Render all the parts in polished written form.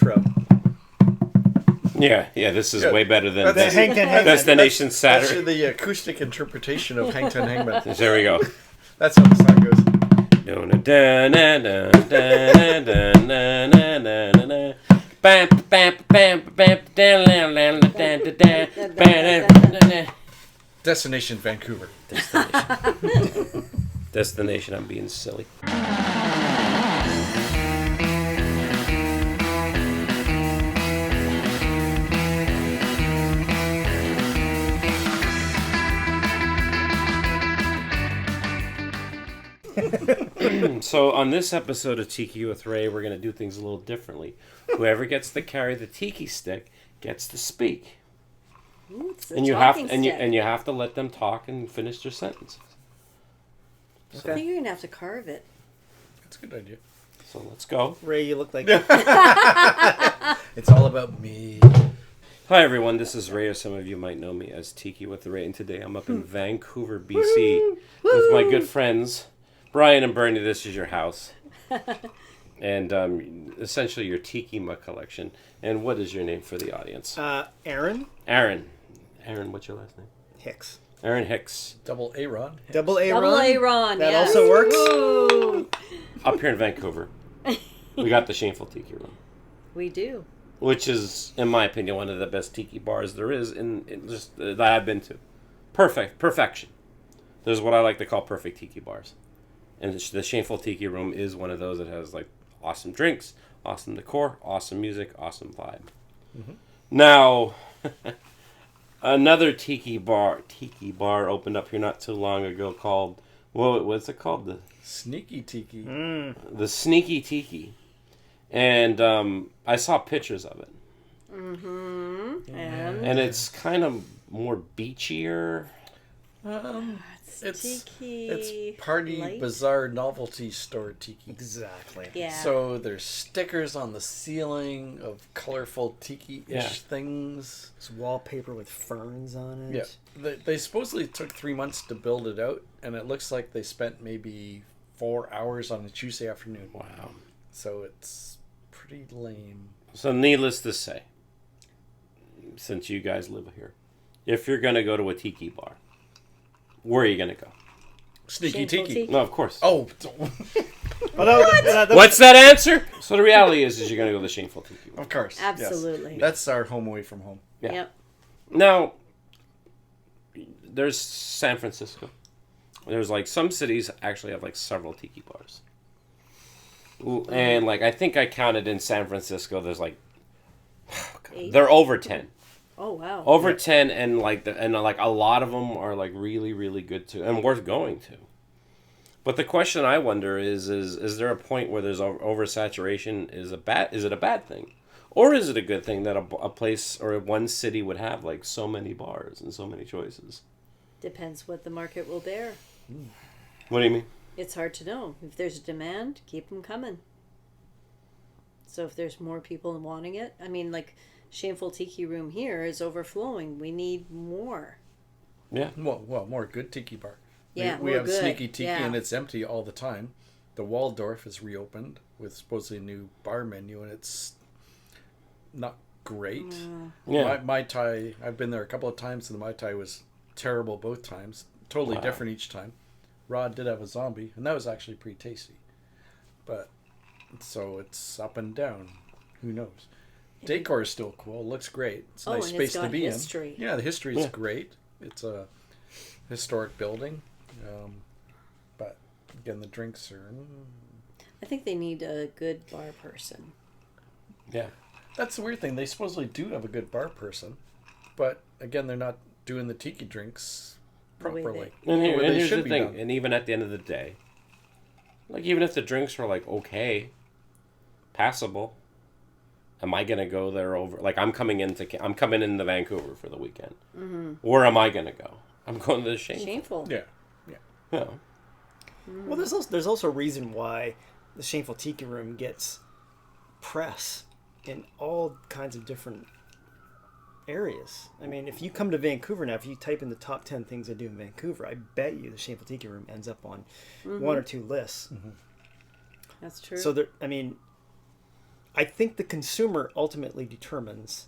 intro. Yeah, this is way better than That's Hangman. Destination Saturn. That's the acoustic interpretation of Hangman Hangman. There we go. That's how the song goes. Destination Vancouver. Destination, I'm being silly. So on this episode of Tiki with Ray, we're going to do things a little differently. Whoever gets to carry the tiki stick gets to speak. Ooh, And you have to let them talk and finish their sentences. I think you're going to have to carve it. That's a good idea. So let's go. Ray, you look like... It's all about me. Hi everyone, this is Ray, or some of you might know me as Tiki with Ray, and today I'm up in Vancouver, BC with my good friends Brian and Bernie. This is your house. And essentially your Tiki-ma collection. And what is your name for the audience? Aaron? Aaron, what's your last name? Hicks. Aaron Hicks. Double A-Ron. Double A-Ron? Double A-Ron, That yes. also works? Woo. Up here in Vancouver, we got the Shameful Tiki Room. We do. Which is, in my opinion, one of the best tiki bars there is in just that I've been to. Perfection. There's what I like to call perfect tiki bars. And the Shameful Tiki Room is one of those that has like awesome drinks, awesome decor, awesome music, awesome vibe. Mm-hmm. Now, another tiki bar opened up here not too long ago called, what's it called? The Sneaky Tiki. The Sneaky Tiki. And I saw pictures of it. Mm-hmm. And it's kind of more beachier. It's tiki party, light? bazaar, novelty store tiki. Exactly. Yeah. So there's stickers on the ceiling of colorful tiki-ish things. It's wallpaper with ferns on it. Yeah. They supposedly took 3 months to build it out, and it looks like they spent maybe 4 hours on a Tuesday afternoon. Wow. So it's pretty lame. So needless to say, since you guys live here, if you're going to go to a tiki bar, where are you going to go? Sneaky Shameful Tiki. Tiki. No, of course. Oh. What's that answer? So the reality is you're going to go to the Shameful Tiki Room. Of course. Absolutely. Yes. That's our home away from home. Yeah. Yep. Now, there's San Francisco. There's like some cities actually have like several tiki bars. Ooh, and like I think I counted in San Francisco, there's like they're over 10. Oh wow. Over 10, and like a lot of them are like really, really good too and worth going to. But the question I wonder is there a point where there's oversaturation? Is it a bad thing, or is it a good thing that a place or one city would have like so many bars and so many choices? Depends what the market will bear. What do you mean? It's hard to know. If there's a demand, keep them coming. So if there's more people wanting it, I mean, like Shameful Tiki Room here is overflowing. We need more. Yeah. Well, more good tiki bar. Yeah, we more have good. Sneaky Tiki, Yeah. and it's empty all the time. The Waldorf is reopened with supposedly a new bar menu, and it's not great. Yeah. Mai Tai, I've been there a couple of times, and the Mai Tai was terrible both times. Totally different each time. Rod did have a zombie, and that was actually pretty tasty. But, so it's up and down. Who knows? Decor is still cool. Looks great. It's a nice and space it's got to be history. in. Yeah, the history is great. It's a historic building. But, again, the drinks are... I think they need a good bar person. Yeah. That's the weird thing. They supposedly do have a good bar person. But, again, they're not doing the tiki drinks properly. And here's the should be thing, done. and even at the end of the day, like even if the drinks are like okay, passable, am I gonna go there over? Like I'm coming into Vancouver for the weekend. Mm-hmm. Where am I gonna go? I'm going to the Shameful. Yeah. Yeah. Well, there's also a reason why the Shameful Tiki Room gets press in all kinds of different areas. I mean, if you come to Vancouver now, if you type in the top 10 things I do in Vancouver, I bet you the Shameful Tiki Room ends up on one or two lists. That's true. So there, I mean, I think the consumer ultimately determines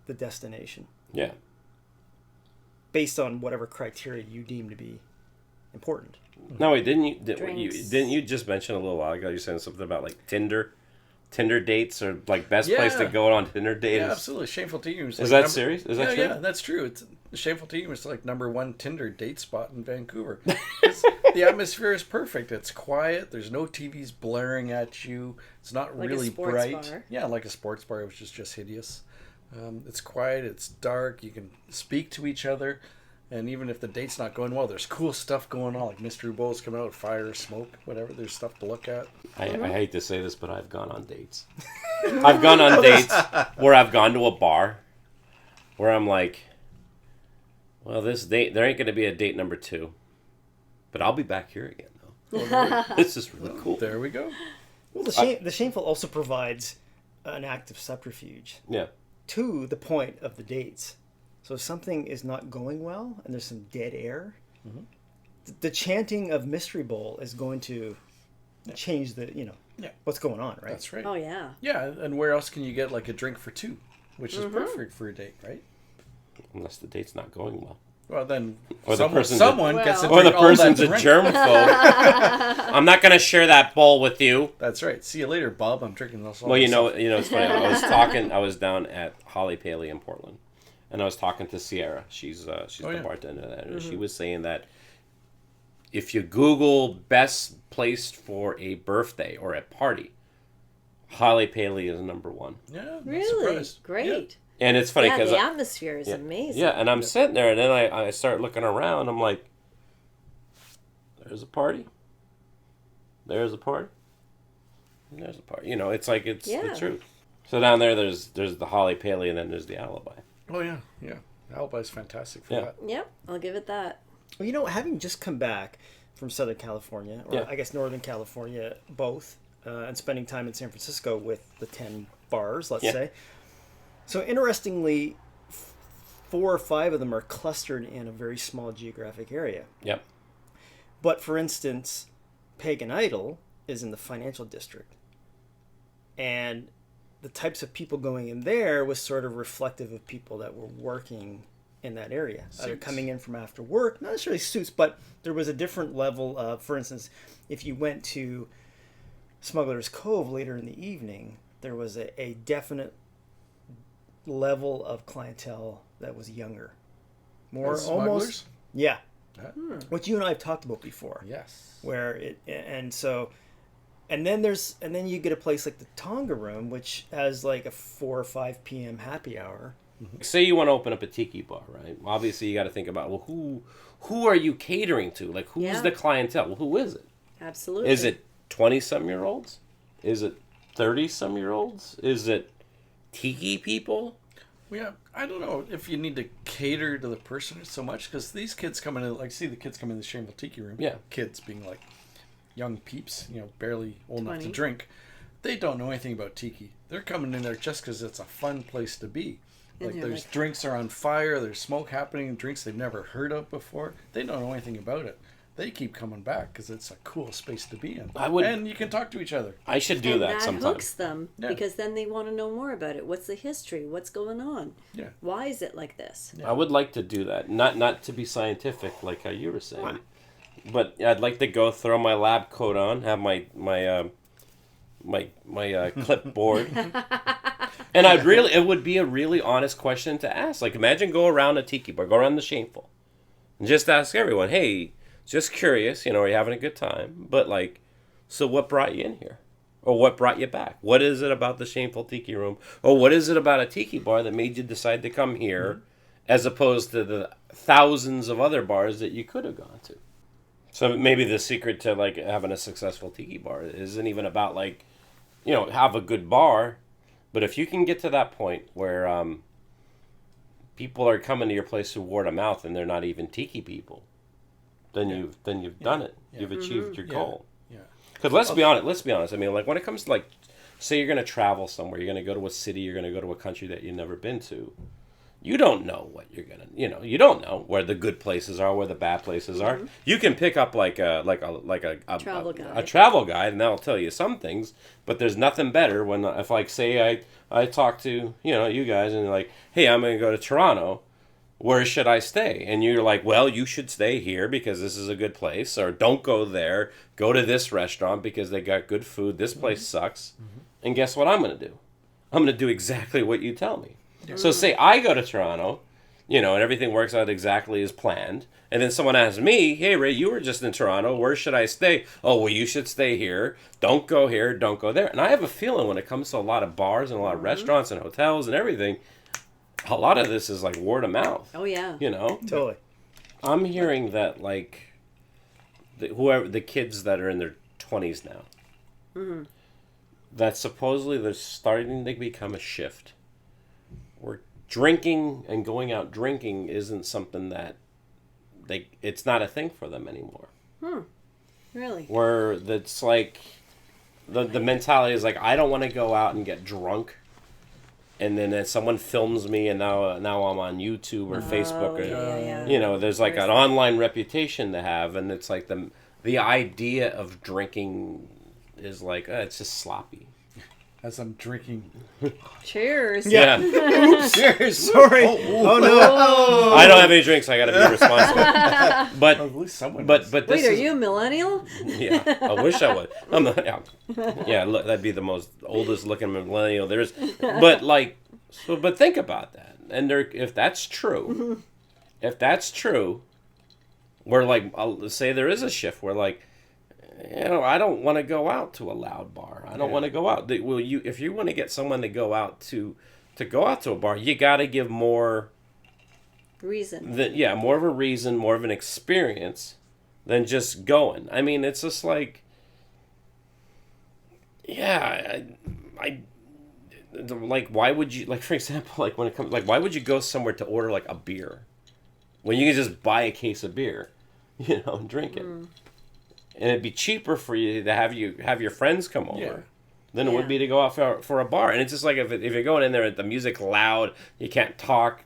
the destination Yeah. based on whatever criteria you deem to be important. No, wait, Drinks. didn't you just mention a little while ago? You said something about like Tinder dates, or like best place to Yeah. go on Tinder date. Yeah, absolutely. Shameful Tiki Room. Is that serious? Is that true? Yeah, that's true. It's Shameful Tiki Room is like #1 Tinder date spot in Vancouver. The atmosphere is perfect. It's quiet. There's no TVs blaring at you. It's not Like a really sports bright. bar. Yeah, like a sports bar, which is just hideous. It's quiet. It's dark. You can speak to each other. And even if the date's not going well, there's cool stuff going on, like mystery bowls coming out, fire, smoke, whatever. There's stuff to look at. I hate to say this, but I've gone on dates. I've gone on dates where I've gone to a bar where I'm like, well, this date, there ain't going to be a date number 2. But I'll be back here again, though. This is really cool. There we go. Well, the Shameful also provides an active subterfuge Yeah. to the point of the dates. So if something is not going well and there's some dead air, the chanting of Mystery Bowl is going to change the, what's going on, right? That's right. Oh yeah. Yeah, and where else can you get like a drink for 2, which is perfect for a date, right? Unless the date's not going well. Well, then Or the someone, person's someone a- gets to Or the drink all that person's a drink. germaphobe. I'm not going to share that bowl with you. That's right. See you later, Bob. I'm drinking this all Well, myself. it's funny. I was down at Holly Paley in Portland, and I was talking to Sierra. She's the yeah. bartender there, and she was saying that if you Google best place for a birthday or a party, Holly Paley is #1. Yeah, I'm Really? surprised. Great. And it's funny Yeah, because the atmosphere is yeah, amazing. yeah, and I'm sitting there, and then I start looking around. I'm like, there's a party. There's a party. And there's a party. It's like it's Yeah. the truth. So down there's the Holly Paley, and then there's the Alibi. Oh yeah, yeah. Alibi's fantastic for Yeah. that. Yep, I'll give it that. Well, having just come back from Southern California, or Yeah. I guess Northern California, both, and spending time in San Francisco with the 10 bars, let's Yeah. say. So interestingly, 4 or 5 of them are clustered in a very small geographic area. Yep. But for instance, Pagan Idol is in the financial district. And the types of people going in there was sort of reflective of people that were working in that area. Either Suits. coming in from after work, not necessarily suits, but there was a different level of, for instance, if you went to Smuggers Cove later in the evening, there was a definite level of clientele that was younger. More As almost. smugglers? Yeah. Yeah. What you and I have talked about before. Yes. Where it, and so, and then you get a place like the Tonga Room, which has like a 4 or 5 p.m. happy hour. Say you want to open up a tiki bar, right? Obviously, you got to think about, well, who are you catering to? Like, who's Yeah. the clientele? Well, who is it? Absolutely. Is it 20-some-year-olds? Is it 30-some-year-olds? Is it tiki people? Well, yeah, I don't know if you need to cater to the person so much, because these kids come in, like, see the kids come in the Shameful Tiki Room. Yeah. Kids being like young peeps, barely old enough to 20. drink. They don't know anything about tiki. They're coming in there just because it's a fun place to be. And Like, they're there's like- drinks are on fire, there's smoke happening, drinks they've never heard of before. They don't know anything about it. They keep coming back because it's a cool space to be in. And you can talk to each other. I should do and that that sometime. hooks them Yeah. because then they want to know more about it. What's the history? What's going on? Yeah. Why is it like this? I would like to do that. Not to be scientific like how you were saying, but I'd like to go throw my lab coat on, have my clipboard, and it would be a really honest question to ask. Like, imagine go around a tiki bar, go around the Shameful, and just ask everyone, hey, just curious, are you having a good time? But like, so what brought you in here? Or what brought you back? What is it about the Shameful Tiki Room? Or what is it about a tiki bar that made you decide to come here as opposed to the thousands of other bars that you could have gone to? So maybe the secret to like having a successful tiki bar isn't even about like, have a good bar, but if you can get to that point where people are coming to your place through word of mouth and they're not even tiki people, then you've done it. Yeah. You've achieved your goal. Yeah. Because let's be honest. I mean, like when it comes to like, say you're going to travel somewhere, you're going to go to a city, you're going to go to a country that you've never been to. you don't know what you're gonna, you don't know where the good places are, where the bad places are. You can pick up like a Travel guide. a travel guide, and that'll tell you some things. But there's nothing better when, if like say I talk to you guys and you're like, hey, I'm gonna go to Toronto. Where should I stay? And you're like, well, you should stay here because this is a good place, or don't go there. Go to this restaurant because they got good food. This place sucks. And guess what I'm gonna do? I'm gonna do exactly what you tell me. So say I go to Toronto, and everything works out exactly as planned. And then someone asks me, hey, Ray, you were just in Toronto. Where should I stay? Oh, well, you should stay here. Don't go here. Don't go there. And I have a feeling when it comes to a lot of bars and a lot of restaurants and hotels and everything, a lot of this is like word of mouth. Oh, yeah. Totally. I'm hearing that like the kids that are in their 20s now, that supposedly they're starting to become a shift. Where drinking and going out drinking isn't something that it's not a thing for them anymore. Really? Where it's like the mentality is like, I don't want to go out and get drunk, and then someone films me, and now I'm on YouTube or Facebook, or yeah. There's like an online reputation to have, and it's like the idea of drinking is like it's just sloppy. As I'm drinking. Cheers. Yeah. Cheers. Sorry. Oh no. I don't have any drinks. I got to be responsible. But At least someone but does. this Wait, are is, you a millennial? Yeah, I wish I would. I'm not. Yeah, look, that'd be the most oldest looking millennial there is. But but think about that. And if that's true, we're like, I'll say there is a shift where like, I don't want to go out to a loud bar. I don't want to go out. If you want to get someone to go out to a bar, you got to give more Reason. more of a reason, more of an experience than just going. I mean, it's just like, I like, why would you, like, for example, like when it comes, like, why would you go somewhere to order like a beer when you can just buy a case of beer, and drink it? And it'd be cheaper for you to have your friends come over than it would be to go out for a bar. And it's just like if you're going in there and the music loud, you can't talk.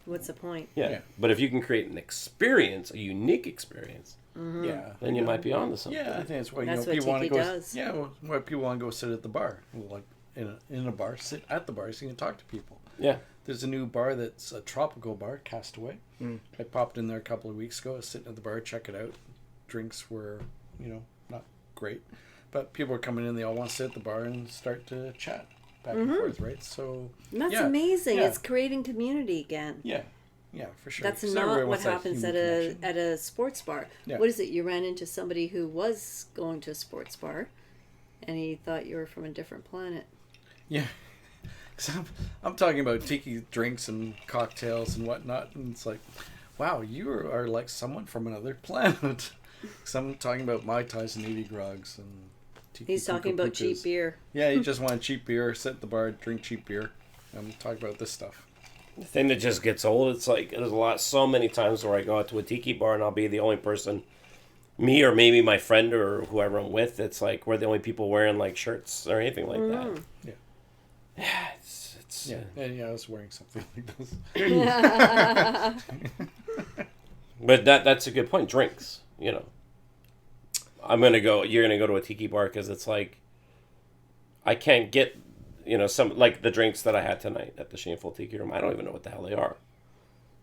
What's the point? Yeah. But if you can create an experience, a unique experience, then you might be onto something. Yeah, I think that's why That's what people want to Tiki go. does. Yeah, why people want to go sit at the bar, like in a bar, sit at the bar so you can talk to people. Yeah. There's a new bar that's a tropical bar, Castaway. I popped in there a couple of weeks ago. I was sitting at the bar, check it out. Drinks were, not great, but people are coming in. They all want to sit at the bar and start to chat back and forth, right? So That's amazing. It's creating community again. Yeah, for sure. That's 'Cause not everybody what wants that happens human at connection. a sports bar. Yeah. What is it? You ran into somebody who was going to a sports bar, and he thought you were from a different planet. Yeah. 'Cause I'm talking about tiki drinks and cocktails and whatnot, and it's like, wow, you are like someone from another planet. Because I'm talking about Mai Tais and 80 grogs and tiki He's talking about cheap puka-pukas. beer. Yeah, you just want cheap beer, sit at the bar, drink cheap beer. I'm talking about this stuff. The thing that just gets old, it's like there's so many times where I go out to a tiki bar and I'll be the only person, me or maybe my friend or whoever I'm with. It's like we're the only people wearing like shirts or anything like that. Yeah, it's Yeah, I was wearing something like this. But that's a good point. Drinks, You're gonna go to a tiki bar because it's like I can't get some like the drinks that I had tonight at the Shameful Tiki Room. I don't even know what the hell they are.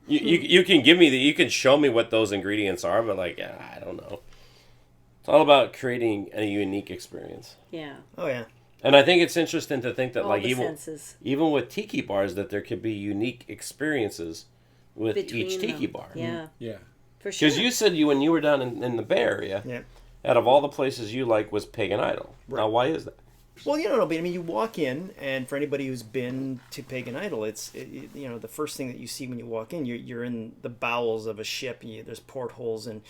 You can give me you can show me what those ingredients are, but like I don't know. It's all about creating a unique experience. Yeah. Oh yeah. And I think it's interesting to think that All like the even senses. even with tiki bars that there could be unique experiences with Between each tiki them. bar. Yeah. Yeah. For sure. Because you said when you were down in the Bay Area, Yeah. out of all the places you like was Pagan Idol. Right. Now, why is that? Well, but I mean, you walk in, and for anybody who's been to Pagan Idol, the first thing that you see when you walk in, you're in the bowels of a ship. There's portholes, and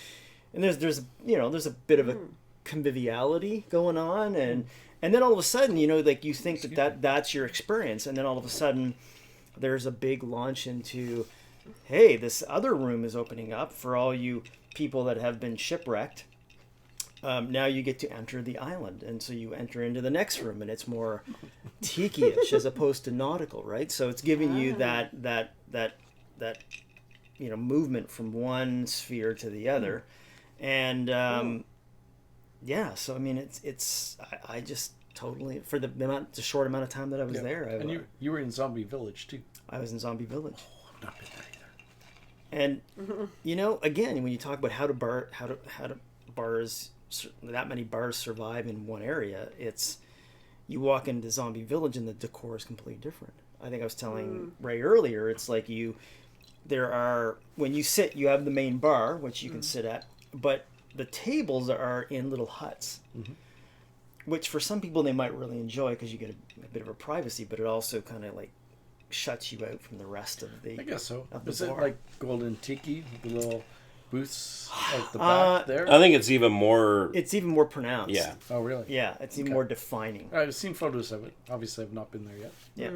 there's a bit of a conviviality going on, and then all of a sudden, like you think that's your experience, and then all of a sudden, there's a big launch into, hey, this other room is opening up for all you people that have been shipwrecked. now you get to enter the island, and so you enter into the next room, and it's more tiki-ish as opposed to nautical, right? So it's giving you that movement from one sphere to the other, and yeah. So I mean, I just totally, for the short amount of time that I was there. And you were in Zombie Village too. I was in Zombie Village. Oh, I've not been there either. And again, when you talk about how that many bars survive in one area, it's you walk into Zombie Village and the decor is completely different. I think I was telling Ray earlier, it's like when you sit, you have the main bar which you can sit at, but the tables are in little huts, which for some people they might really enjoy because you get a bit of a privacy, but it also kind of like shuts you out from the rest of the. I guess so. Is it like Golden Tiki, the little booths at the back there? I think it's even more. It's even more pronounced. Yeah. Oh, really? Yeah, it's even more defining. I've seen photos of it. Obviously, I've not been there yet. Yeah.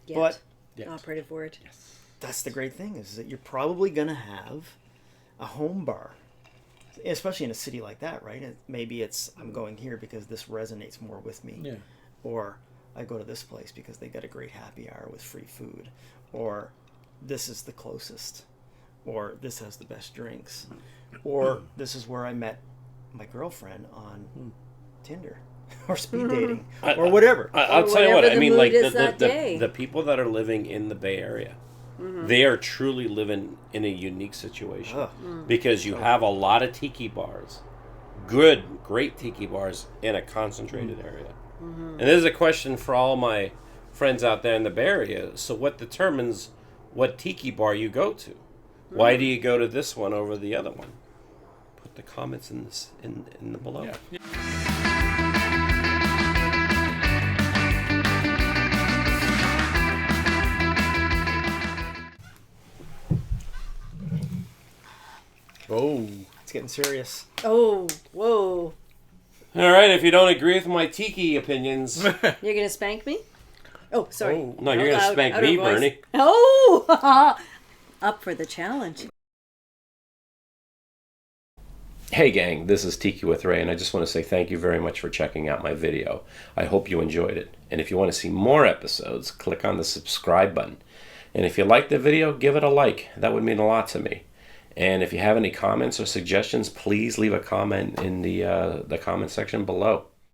Yet. But Operative word. Yes. that's the great thing is that you're probably going to have a home bar, especially in a city like that, right? Maybe it's I'm going here because this resonates more with me. Yeah. Or I go to this place because they got a great happy hour with free food. Or this is the closest. Or this has the best drinks. Or this is where I met my girlfriend on Tinder. Or speed dating. Or whatever. I'll tell you what, I mean, like the the people that are living in the Bay Area, they are truly living in a unique situation. Because you have a lot of tiki bars, great tiki bars in a concentrated area. And this is a question for all my friends out there in the Bay Area. So what determines what tiki bar you go to? Why do you go to this one over the other one? Put the comments in the below. Yeah. Oh, It's getting serious. Oh, whoa. All right, if you don't agree with my tiki opinions, You're going to spank me? Oh, sorry. Oh. no, you're going to spank Outer me, voice. Bernie. Oh! Up for the challenge. Hey gang, this is Tiki with Ray, and I just want to say thank you very much for checking out my video. I hope you enjoyed it. And if you want to see more episodes, click on the subscribe button. And if you liked the video, give it a like. That would mean a lot to me. And if you have any comments or suggestions, please leave a comment in the comment section below.